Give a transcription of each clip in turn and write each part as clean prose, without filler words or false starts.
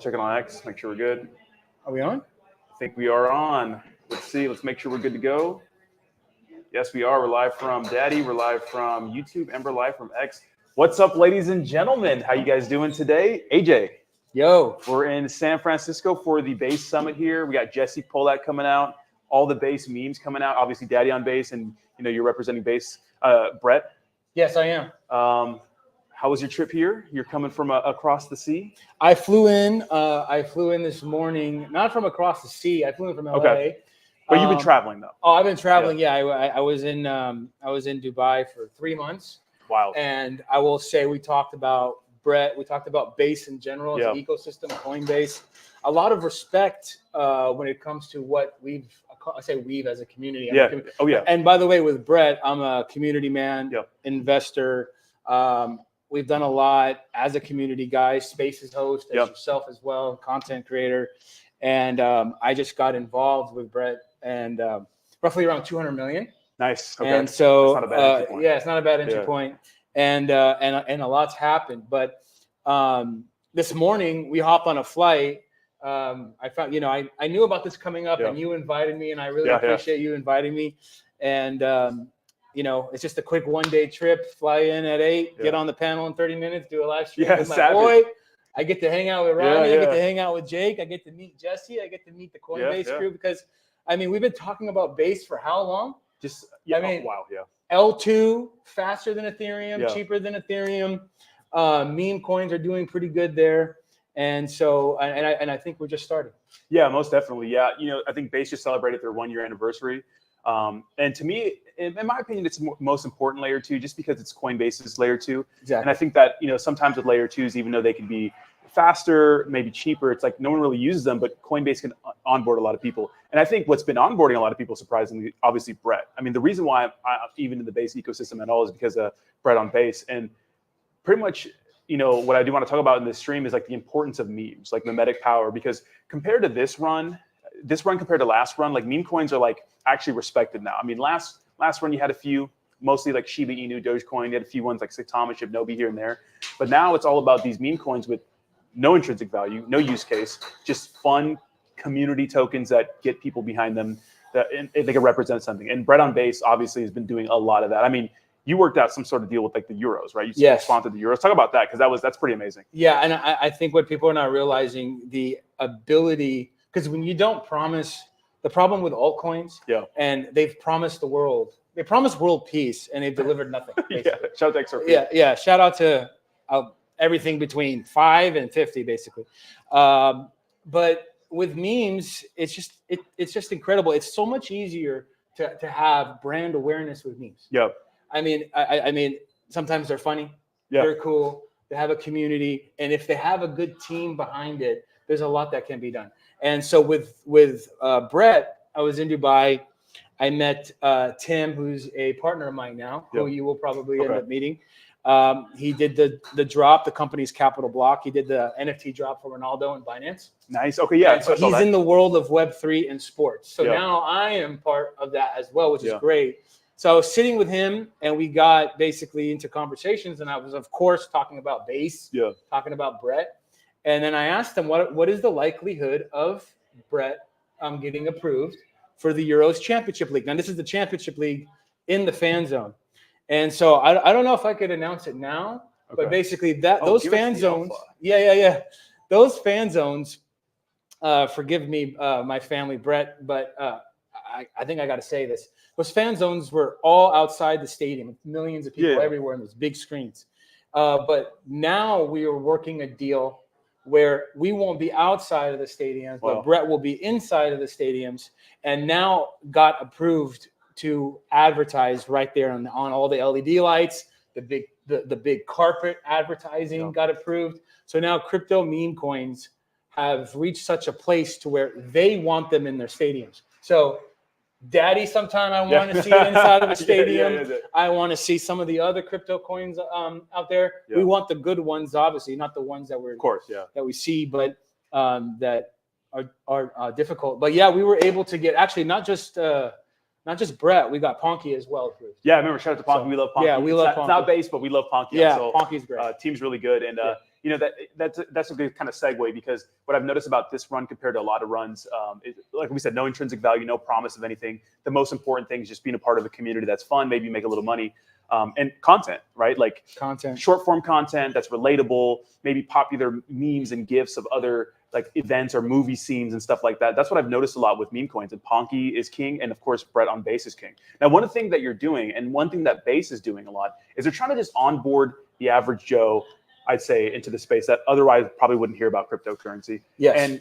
Check it on X, make sure we're good. Are we on? I think we are on. Let's see. Let's make sure we're good to go. Yes, we are. We're live from Daddy. We're live from YouTube, and we're live from X. What's up, ladies and gentlemen? How you guys doing today? AJ. Yo. We're in San Francisco for the Base Summit here. We got Jesse Polak coming out. All the Base memes coming out. Obviously, Daddy on Base, and you're representing Base. Brett. Yes, I am. How was your trip here? You're coming from across the sea? I flew in this morning, not from across the sea. I flew in from LA. Okay. But you've been traveling though. Oh, I've been traveling. Yeah, I was in Dubai for 3 months. Wow. And I will say we talked about Brett. We talked about Base in general as an ecosystem, Coinbase. A lot of respect when it comes to what I say we've as a community. Oh yeah. And by the way, with Brett, I'm a community man, investor. We've done a lot as a community guy, Spaces host, as yourself as well, content creator. And I just got involved with Brett and roughly around 200 million. Nice. Okay. And so, it's not a bad entry point. it's not a bad entry point. And a lot's happened. But this morning we hopped on a flight. I found, I knew about this coming up and you invited me, and I really appreciate you inviting me. And, it's just a quick 1-day trip, fly in at 8, get on the panel in 30 minutes, do a live stream with my boy. I get to hang out with Ronnie. I get to hang out with Jake. I get to meet Jesse. I get to meet the Coinbase crew because, we've been talking about Base for how long? Wow. L2, faster than Ethereum, cheaper than Ethereum. Meme coins are doing pretty good there. And so, and I think we're just starting. Yeah, most definitely. Yeah. I think Base just celebrated their 1-year anniversary. And to me, in my opinion, it's the most important layer 2, just because it's Coinbase's layer 2. Exactly. And I think that, sometimes with layer 2s, even though they can be faster, maybe cheaper, it's like no one really uses them, but Coinbase can onboard a lot of people. And I think what's been onboarding a lot of people, surprisingly, obviously Brett. I mean, the reason why I'm even in the Base ecosystem at all is because of Brett on Base. And pretty much, what I do want to talk about in this stream is like the importance of memes, like mimetic power, because compared to this run compared to last run, like meme coins are like actually respected now. I mean, last run you had a few, mostly like Shiba Inu, Dogecoin. You had a few ones like Saitama, Shibnobi here and there. But now it's all about these meme coins with no intrinsic value, no use case, just fun community tokens that get people behind them that they can represent something. And Brett on Base obviously has been doing a lot of that. I mean, you worked out some sort of deal with like the Euros, right? You sponsored the Euros. Talk about that, because that's pretty amazing. Yeah, and I think what people are not realizing, the ability, because when you don't promise, the problem with altcoins, and they've promised the world, they promised world peace, and they've delivered nothing. Shout out to XRP. Yeah. Shout out to everything between 5 and 50, basically. But with memes, it's just incredible. It's so much easier to have brand awareness with memes. Yep. I mean, sometimes they're funny. They're cool. They have a community, and if they have a good team behind it, there's a lot that can be done. And so with Brett, I was in Dubai. I met Tim, who's a partner of mine now, who you will probably end up meeting. He did the drop, the company's capital block. He did the NFT drop for Ronaldo and Binance. Nice. Okay, yeah. And so he's in the world of Web3 and sports. So now I am part of that as well, which is great. So I was sitting with him, and we got basically into conversations, and I was, of course, talking about Base, talking about Brett. And then I asked him, what is the likelihood of Brett getting approved for the Euros Championship League? Now, this is the Championship League in the fan zone. And so I don't know if I could announce it now, but basically those fan zones, those fan zones, forgive me, my family, Brett, but I think I got to say this. Those fan zones were all outside the stadium, millions of people everywhere in those big screens. But now we are working a deal where we won't be outside of the stadiums, but Brett will be inside of the stadiums, and now got approved to advertise right there on all the LED lights. The big carpet advertising got approved. So now crypto meme coins have reached such a place to where they want them in their stadiums. So Daddy, sometime I want to see it inside of a stadium. I want to see some of the other crypto coins out there. We want the good ones, obviously, not the ones that that we see, but that are difficult. But yeah, we were able to get actually not just Brett, we got Ponky as well approved. Yeah, I remember. Shout out to Ponky. We love Ponky. Yeah, we love Ponky. It's not Base, but we love Ponky. Yeah, so, Ponky's great. Team's really good, and that's a good kind of segue, because what I've noticed about this run compared to a lot of runs, is, like we said, no intrinsic value, no promise of anything. The most important thing is just being a part of a community that's fun, maybe make a little money, and content, right? Like content, short form content that's relatable, maybe popular memes and GIFs of other like events or movie scenes and stuff like that. That's what I've noticed a lot with meme coins. And Ponky is king, and of course Brett on Base is king. Now, one of the things that you're doing, and one thing that Base is doing a lot, is they're trying to just onboard the average Joe, I'd say, into the space that otherwise probably wouldn't hear about cryptocurrency. Yes. And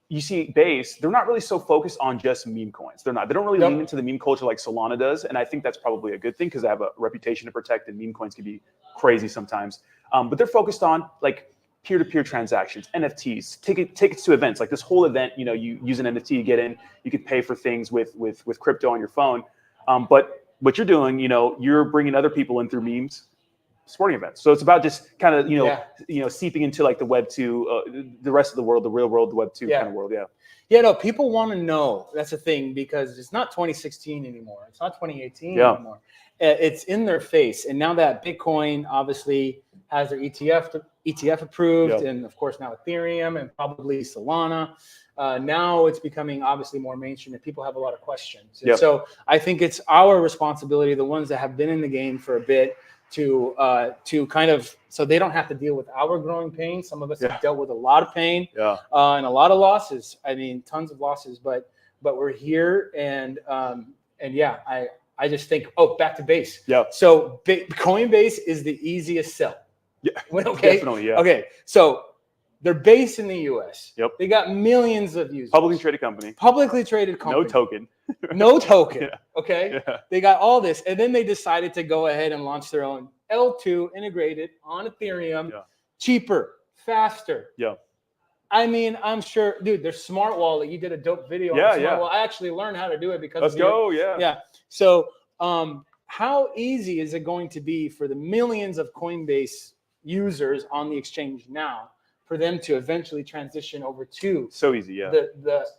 you see Base, they're not really so focused on just meme coins. They don't really lean into the meme culture like Solana does. And I think that's probably a good thing, because they have a reputation to protect, and meme coins can be crazy sometimes. But they're focused on like peer-to-peer transactions, NFTs, tickets to events. Like this whole event, you use an NFT to get in. You could pay for things with crypto on your phone. But what you're doing, you're bringing other people in through memes, sporting events. So it's about just kind of, seeping into like the Web 2, the rest of the world, the real world, the Web 2 kind of world. Yeah. Yeah, no, people want to know. That's the thing, because it's not 2016 anymore. It's not 2018 anymore. It's in their face. And now that Bitcoin obviously has their ETF approved, and of course now Ethereum and probably Solana, now it's becoming obviously more mainstream, and people have a lot of questions. And so I think it's our responsibility, the ones that have been in the game for a bit, to kind of, so they don't have to deal with our growing pain. Some of us have dealt with a lot of pain and a lot of losses. I mean, tons of losses, but we're here, and I just think, back to Base. Yeah. So Coinbase is the easiest sell. Yeah. Okay. Definitely. Yeah. Okay. So they're based in the U.S. Yep. They got millions of users. Publicly traded company. No token. No token. Okay. Yeah. They got all this, and then they decided to go ahead and launch their own L2 integrated on Ethereum, cheaper, faster. Yeah. I mean, I'm sure, dude, their smart wallet. You did a dope video on the smart wallet. I actually learned how to do it because Let's go. Yeah. Yeah. So, how easy is it going to be for the millions of Coinbase users on the exchange now for them to eventually transition over to? So easy, yeah.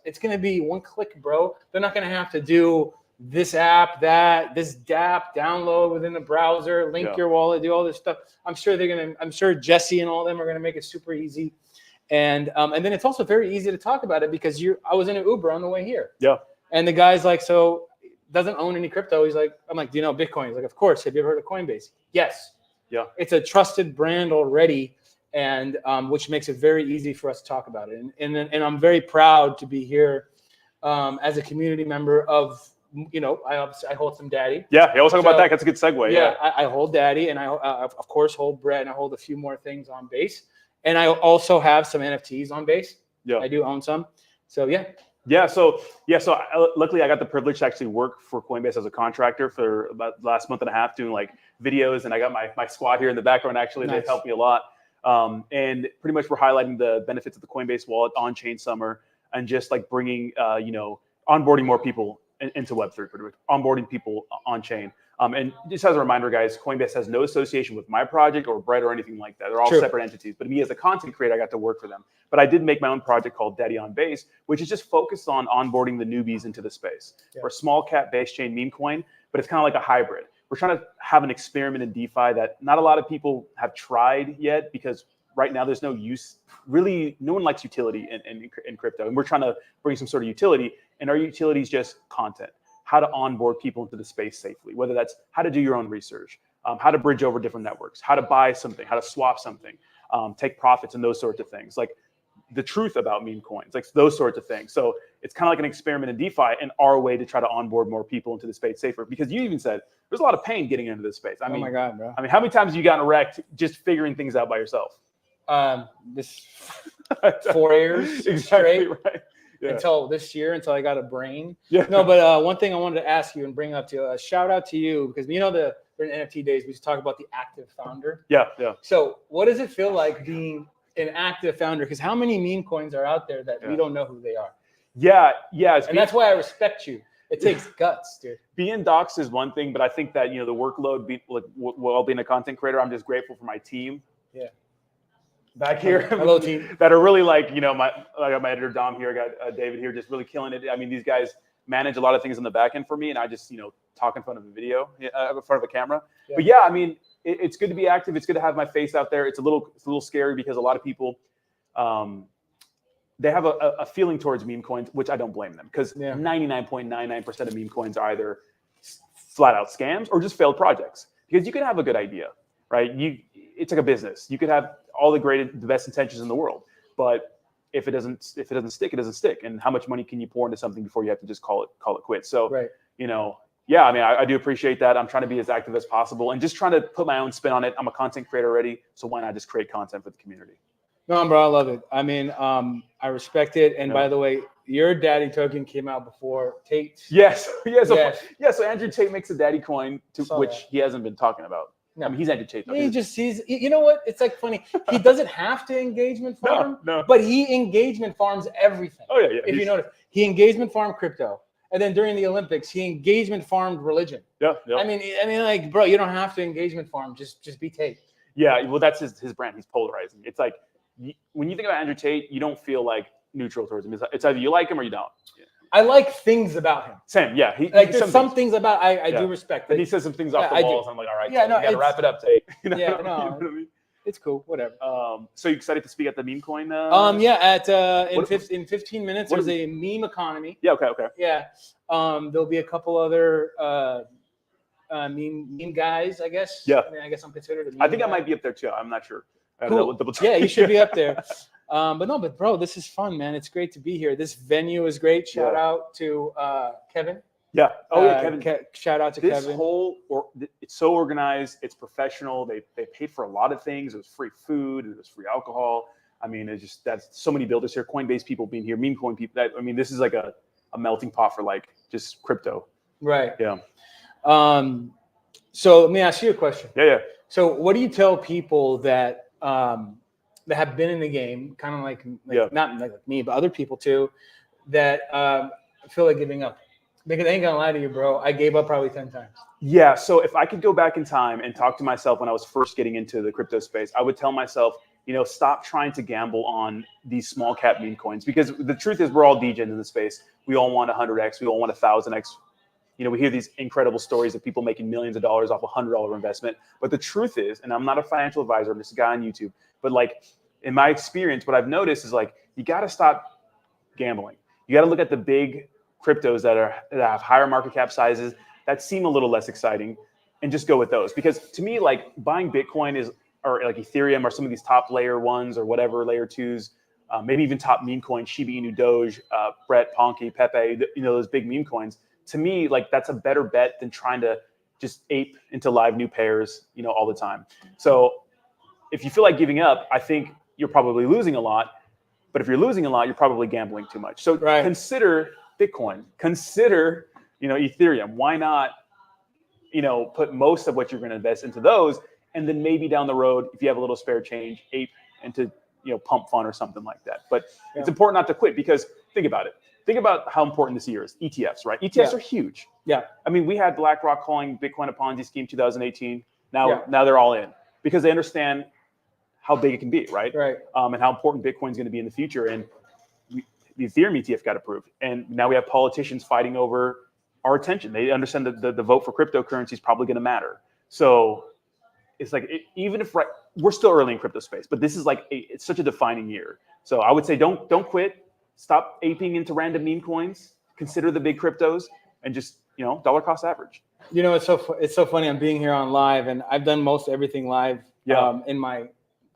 It's going to be one click, bro. They're not going to have to do this app, this dApp, download within the browser, link your wallet, do all this stuff. I'm sure Jesse and all of them are going to make it super easy. And then it's also very easy to talk about it, because I was in an Uber on the way here. Yeah. And the guy's like, so doesn't own any crypto. He's like, I'm like, do you know Bitcoin? He's like, of course. Have you ever heard of Coinbase? Yes. Yeah. It's a trusted brand already, and which makes it very easy for us to talk about it. And I'm very proud to be here as a community member of, I hold some daddy. Yeah, we'll talk about that. That's a good segue. Yeah, I hold daddy, and I of course hold Brett, and I hold a few more things on Base. And I also have some NFTs on Base. Yeah. I do own some. So So luckily I got the privilege to actually work for Coinbase as a contractor for about the last month and a half, doing like videos, and I got my squad here in the background. Actually, They've helped me a lot. And pretty much we're highlighting the benefits of the Coinbase wallet on Chain Summer, and just like bringing, onboarding more people into Web3, pretty much onboarding people on chain. And just as a reminder, guys, Coinbase has no association with my project or Brett or anything like that. They're all separate entities. But me as a content creator, I got to work for them. But I did make my own project called Daddy on Base, which is just focused on onboarding the newbies into the space. We're a small cap base chain meme coin, but it's kind of like a hybrid. We're trying to have an experiment in DeFi that not a lot of people have tried yet, because right now there's no use. Really, no one likes utility in crypto. And we're trying to bring some sort of utility. And our utility is just content. How to onboard people into the space safely, whether that's how to do your own research, how to bridge over different networks, how to buy something, how to swap something, take profits, and those sorts of things. Like the truth about meme coins, like those sorts of things. So it's kind of like an experiment in DeFi, and our way to try to onboard more people into the space safer. Because you even said there's a lot of pain getting into this space. I mean, oh my God, bro. I mean, how many times have you gotten wrecked just figuring things out by yourself? This 4 years straight. Right. Yeah. Until I got a brain. Yeah. No, but one thing I wanted to ask you and bring up to shout out to you, because during NFT days we used to talk about the active founder. Yeah. So what does it feel like being an active founder? Because how many meme coins are out there that we don't know who they are? Yeah. And that's why I respect you. It takes guts, dude. Being doxxed is one thing, but I think that the workload, while being a content creator, I'm just grateful for my team. Yeah. Back here, hello team, that are really I got my editor Dom here, I got David here, just really killing it. I mean, these guys manage a lot of things on the back end for me, and I just talk in front of a video, in front of a camera. Yeah. But yeah, I mean, it's good to be active. It's good to have my face out there. It's a little scary because a lot of people, they have a feeling towards meme coins, which I don't blame them, because 99.99% of meme coins are either flat out scams or just failed projects. Because you can have a good idea, right? It's like a business. You could have all the best intentions in the world, but if it doesn't stick, it doesn't stick. And how much money can you pour into something before you have to just call it quits? So, yeah, I mean, I do appreciate that. I'm trying to be as active as possible and just trying to put my own spin on it. I'm a content creator already, so why not just create content for the community? No, bro, I love it. I mean, I respect it. And by the way, your daddy token came out before Tate. Yes. So Andrew Tate makes a daddy coin, which he hasn't been talking about. No. I mean, he's Andrew Tate. Though. He just sees, you know what? It's like funny. He doesn't have to engagement farm, but he engagement farms everything. Oh, yeah. If you notice, he engagement farmed crypto. And then during the Olympics, he engagement farmed religion. Yeah. I mean, like, bro, you don't have to engagement farm. Just be Tate. Yeah, well, that's his brand. He's polarizing. It's like, when you think about Andrew Tate, you don't feel like neutral towards him. It's either you like him or you don't. Yeah. I like things about him. Same, yeah. There's some things about I do respect. But he says some things off the walls. And I'm like, all right, you gotta wrap it up, Tate. You know what I mean? It's cool, whatever. So you excited to speak at the meme coin? In 15 minutes, there's a meme economy. Yeah, okay. Yeah, there'll be a couple other meme guys, I guess. Yeah. I mean, I guess I'm considered a meme I think guy. I might be up there too. I'm not sure. Cool. Yeah, you should be up there. But bro, this is fun, man. It's great to be here. This venue is great. Shout out to Kevin. Yeah. Oh yeah, Kevin. Shout out to Kevin. It's so organized. It's professional. They paid for a lot of things. It was free food. It was free alcohol. I mean, that's so many builders here. Coinbase people being here. Meme coin people. This is like a melting pot for like just crypto. Right. Yeah. So let me ask you a question. Yeah. So what do you tell people that have been in the game, kind of like not like me, but other people too, that feel like giving up? Because I ain't gonna lie to you, bro. I gave up probably 10 times. Yeah. So if I could go back in time and talk to myself when I was first getting into the crypto space, I would tell myself, stop trying to gamble on these small cap meme coins, because the truth is we're all degens in the space. We all want 100x. We all want 1,000x. We hear these incredible stories of people making millions of dollars off a $100 investment. But the truth is, and I'm not a financial advisor, I'm just a guy on YouTube, but like in my experience, what I've noticed is like, you got to stop gambling. You got to look at the big cryptos that have higher market cap sizes that seem a little less exciting and just go with those. Because to me, like buying Bitcoin or like Ethereum or some of these top layer ones or whatever, layer twos, maybe even top meme coins, Shiba Inu, Doge, Brett, Ponky, Pepe, those big meme coins. To me, like that's a better bet than trying to just ape into live new pairs, all the time. So if you feel like giving up, I think you're probably losing a lot. But if you're losing a lot, you're probably gambling too much. So consider Bitcoin, consider, Ethereum. Why not, put most of what you're going to invest into those, and then maybe down the road, if you have a little spare change, ape into, pump fund or something like that. But it's important not to quit, because think about it. Think about how important this year is. ETFs, right? ETFs are huge. Yeah. I mean, we had BlackRock calling Bitcoin a Ponzi scheme 2018. Now they're all in because they understand how big it can be, right? Right. And how important Bitcoin is going to be in the future. And the Ethereum ETF got approved. And now we have politicians fighting over our attention. They understand that the vote for cryptocurrency is probably going to matter. So it's like, even if we're still early in crypto space, but this is like, it's such a defining year. So I would say, don't quit. Stop aping into random meme coins. Consider the big cryptos and just, dollar cost average. It's so funny. I'm being here on live, and I've done most everything live in my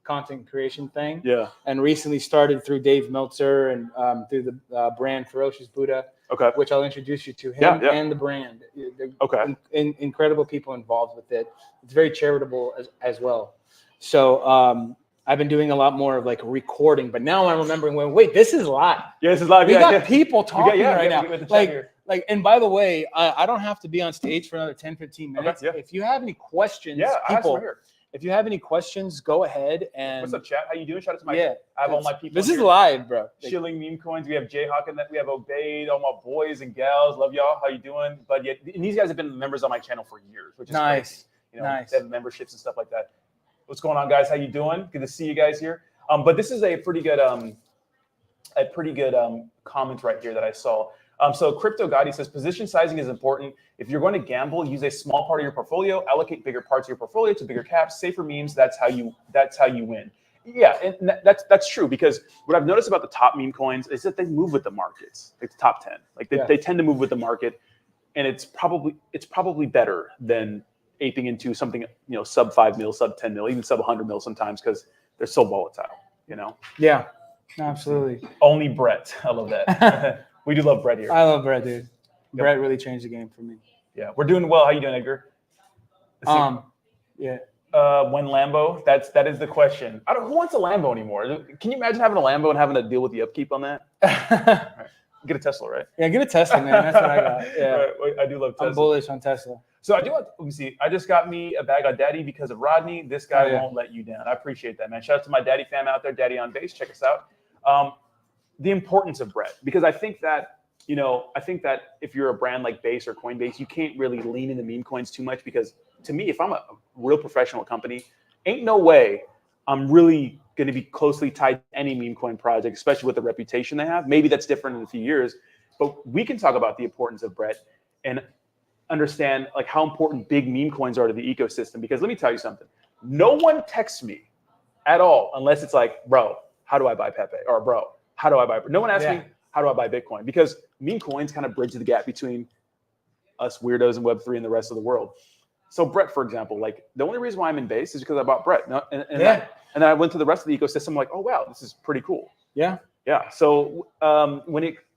content creation thing. Yeah. And recently started through Dave Meltzer and through the brand Ferocious Buddha. Okay. Which I'll introduce you to him and the brand. Okay. Incredible people involved with it. It's very charitable as well. So I've been doing a lot more of like recording, but now I'm remembering wait, this is live. Yeah, this is live. We got people talking right now. And by the way, I don't have to be on stage for another 10, 15 minutes. Okay, If you have any questions, people, if you have any questions, go ahead and. What's up, chat? How you doing? Shout out to my. I have all my people. This is live, bro. Shilling meme coins. We have Jayhawk and that. We have Obeyed. All my boys and gals. Love y'all. How you doing? But and these guys have been members on my channel for years, which is nice. Crazy. Nice. They have memberships and stuff like that. What's going on, guys? How you doing? Good to see you guys here. But this is a pretty good comment right here that I saw. So Crypto Gotti says position sizing is important. If you're going to gamble, use a small part of your portfolio, allocate bigger parts of your portfolio to bigger caps, safer memes. That's how you win. Yeah, and that's true, because what I've noticed about the top meme coins is that they move with the markets. Like the top 10, like they tend to move with the market, and it's probably better than aping into something, sub 5 mil, sub 10 mil, even sub 100 mil sometimes, because they're so volatile. Yeah, absolutely. Only Brett. I love that. We do love Brett here. I love Brett, dude. Brett really changed the game for me. Yeah, we're doing well. How you doing, Edgar? Yeah. When Lambo? That is the question. Who wants a Lambo anymore? Can you imagine having a Lambo and having to deal with the upkeep on that? Right. Get a Tesla, right? Yeah, get a Tesla, man. That's what I got. Yeah, right. I do love Tesla. I'm bullish on Tesla. So let me see. I just got me a bag on Daddy because of Rodney. This guy won't let you down. I appreciate that, man. Shout out to my Daddy fam out there, Daddy on base. Check us out. The importance of Brett, because I think that if you're a brand like Base or Coinbase, you can't really lean into meme coins too much, because to me, if I'm a real professional company, ain't no way I'm really going to be closely tied to any meme coin project, especially with the reputation they have. Maybe that's different in a few years, but we can talk about the importance of Brett and understand like how important big meme coins are to the ecosystem. Because let me tell you something, no one texts me at all unless it's like, bro, how do I buy Pepe? Or bro, how do I buy? No one asks me, how do I buy Bitcoin? Because meme coins kind of bridge the gap between us weirdos in Web3 and the rest of the world. So Brett, for example, like the only reason why I'm in Base is because I bought Brett. And then I went to the rest of the ecosystem. I'm like, oh, wow, this is pretty cool. Yeah. Yeah. So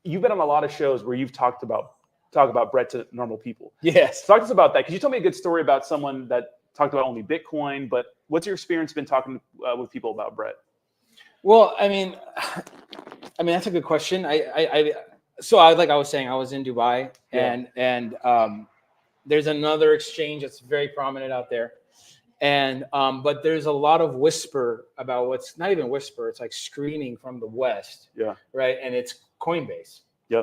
you've been on a lot of shows where you've talk about Brett to normal people. Yes. Talk to us about that, because you told me a good story about someone that talked about only Bitcoin. But what's your experience been talking with people about Brett? Well, I mean, that's a good question. So like I was saying, I was in Dubai, and there's another exchange that's very prominent out there, and but there's a lot of whisper about what's not even whisper. It's like screaming from the West. Yeah. Right. And it's Coinbase. Yeah.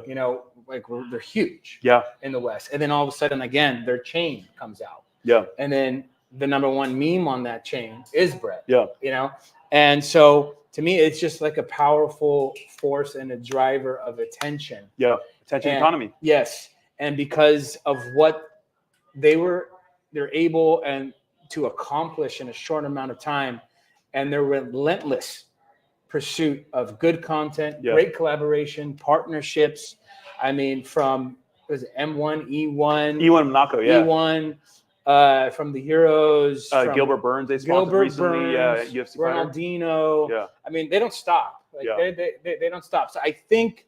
Like they're huge. Yeah. In the West, and then all of a sudden, again, their chain comes out. Yeah. And then the number one meme on that chain is Brett. Yeah. And so to me, it's just like a powerful force and a driver of attention. Yeah. Attention economy. Yes. And because of what they're able to accomplish in a short amount of time, and their relentless pursuit of good content, great collaboration, partnerships. I mean, from M1, E1, Monaco, E1, from the Heroes, Gilbert Burns, they sponsored recently, UFC Ronaldinho. Yeah. I mean, they don't stop. They don't stop. So I think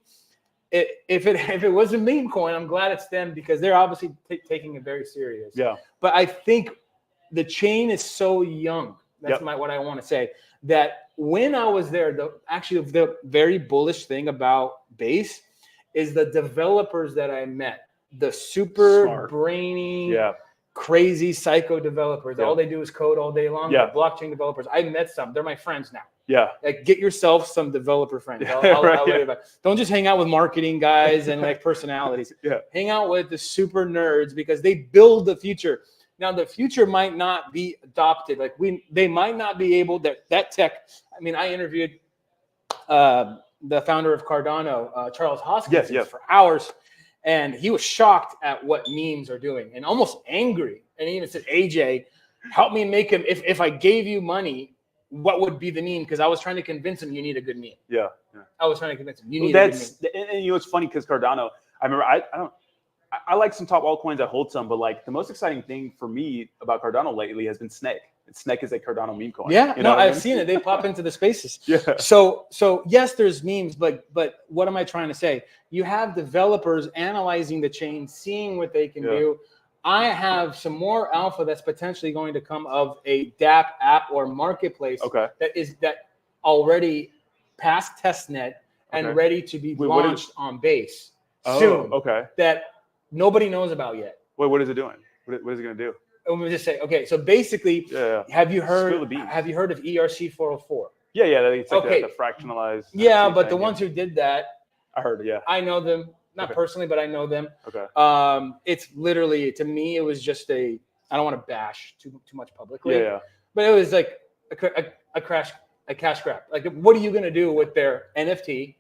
if it was a meme coin, I'm glad it's them, because they're obviously taking it very serious. Yeah. But I think the chain is so young. That's what I want to say. That when I was there, the very bullish thing about Base is the developers that I met, the super smart, brainy, crazy psycho developers. All they do is code all day long. The blockchain developers. I met some. They're my friends now. Yeah. Like, get yourself some developer friends. Don't just hang out with marketing guys and like personalities. Hang out with the super nerds, because they build the future. Now, the future might not be adopted. Like they might not be able that tech. I mean, I interviewed the founder of Cardano, Charles Hoskins, for hours, and he was shocked at what memes are doing and almost angry. And he even said, "AJ, help me make him. If I gave you money, what would be the meme?" Because I was trying to convince him you need a good meme. Yeah. I was trying to convince him you need a good meme. And it's funny because Cardano. I remember I like some top altcoins. I hold some, but like the most exciting thing for me about Cardano lately has been Snake. And Snake is a Cardano meme coin. Yeah, I've seen it. They pop into the spaces. So yes, there's memes, but what am I trying to say? You have developers analyzing the chain, seeing what they can do. I have some more alpha that's potentially going to come of a DApp app or marketplace that already passed testnet and ready to be launched on Base soon. That nobody knows about yet. Wait, what is it doing? What is it going to do? Let me just say, so basically, have you heard of ERC 404? Yeah, it's like the fractionalized. Yeah, but the ones who did that, I heard, I know them, not personally, but I know them. It's literally, to me, it was just I don't want to bash too much publicly. But it was like a cash grab. Like, what are you going to do with their NFT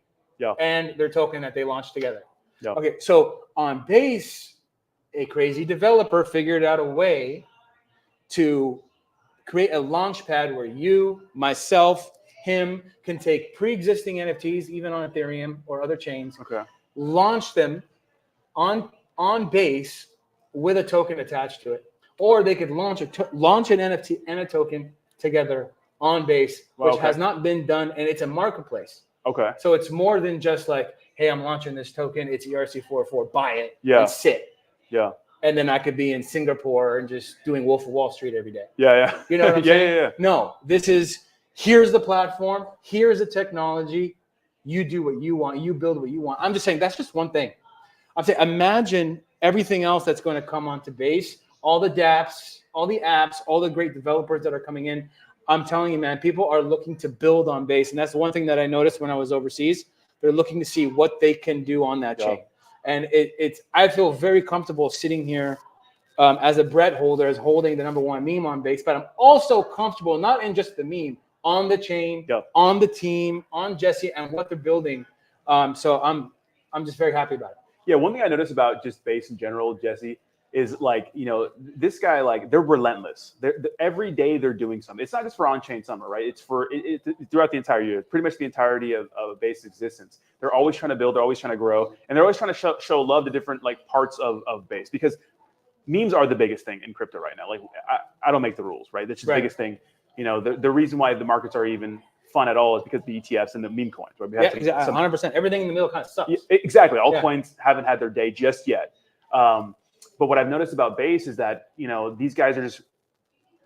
and their token that they launched together? Yeah. Okay, so on Base, a crazy developer figured out a way to create a launch pad where you, myself, him can take pre-existing NFTs, even on Ethereum or other chains, Okay. launch them on Base with a token attached to it, or they could launch an NFT and a token together on Base, which has not been done, and it's a marketplace. Okay. So it's more than just like, hey, I'm launching this token. It's ERC404. Buy it and and sit. Yeah. And then I could be in Singapore and just doing Wolf of Wall Street every day. Yeah. You know what I'm saying? Yeah. No, this is, here's the platform. Here's the technology. You do what you want. You build what you want. I'm just saying that's just one thing. I'm saying imagine everything else that's going to come onto Base, all the dApps, all the apps, all the great developers that are coming in. I'm telling you, man, people are looking to build on Base. And that's one thing that I noticed when I was overseas. They're looking to see what they can do on that chain. And I feel very comfortable sitting here as a Brett holder, as holding the #1 meme on Base. But I'm also comfortable, not in just the meme, on the chain, on the team, on Jesse, and what they're building. So I'm just very happy about it. Yeah, one thing I noticed about just Base in general, Jesse, is like, this guy, like, they're relentless. Every day they're doing something. It's not just for on-chain summer, right? It's for throughout the entire year, pretty much the entirety of Base existence. They're always trying to build, they're always trying to grow, and they're always trying to show love to different like parts of Base, because memes are the biggest thing in crypto right now. Like, I don't make the rules, right? That's just the biggest thing. The reason why the markets are even fun at all is because the ETFs and the meme coins, right? We have 100%. Everything in the middle kind of sucks. Exactly. All coins haven't had their day just yet. But what I've noticed about Base is that, these guys are just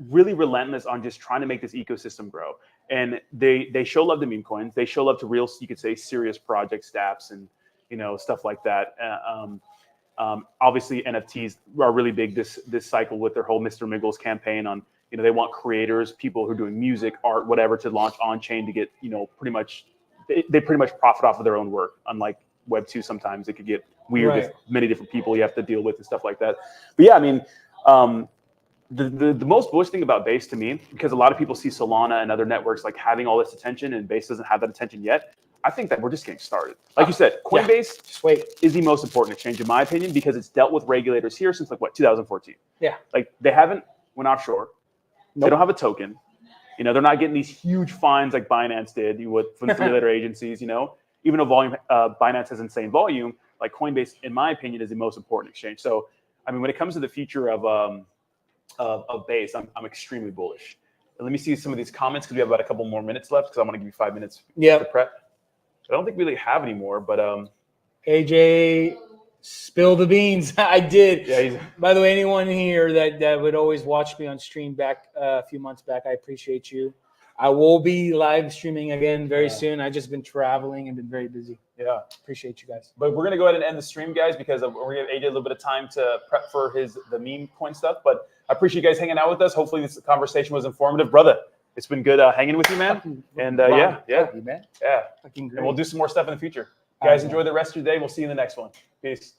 really relentless on just trying to make this ecosystem grow. And they show love to meme coins. They show love to real, you could say, serious projects, dApps, and, stuff like that. Obviously, NFTs are really big this cycle with their whole Mr. Miggles campaign on, they want creators, people who are doing music, art, whatever, to launch on-chain to get, pretty much, they pretty much profit off of their own work. Unlike Web 2, sometimes it could get weird with many different people you have to deal with and stuff like that. But yeah, I mean, the most bullish thing about Base to me, because a lot of people see Solana and other networks like having all this attention, and Base doesn't have that attention yet. I think that we're just getting started. Like you said, Coinbase is the most important exchange in my opinion, because it's dealt with regulators here since 2014. Yeah. Like they haven't went offshore. They don't have a token. They're not getting these huge fines like Binance did from the other agencies. Even though Binance has insane volume, like Coinbase, in my opinion, is the most important exchange. So, I mean, when it comes to the future of Base, I'm extremely bullish. And let me see some of these comments because we have about a couple more minutes left, because I want to give you 5 minutes to prep. I don't think we really have any more, but AJ, spill the beans. I did. Yeah. By the way, anyone here that would always watch me on stream back a few months back, I appreciate you. I will be live streaming again very soon. I've just been traveling and been very busy. Yeah. Appreciate you guys. But we're going to go ahead and end the stream, guys, because we're going to give AJ a little bit of time to prep for the meme coin stuff. But I appreciate you guys hanging out with us. Hopefully this conversation was informative. Brother, it's been good hanging with you, man. And man. And we'll do some more stuff in the future. Guys, enjoy the rest of your day. We'll see you in the next one. Peace.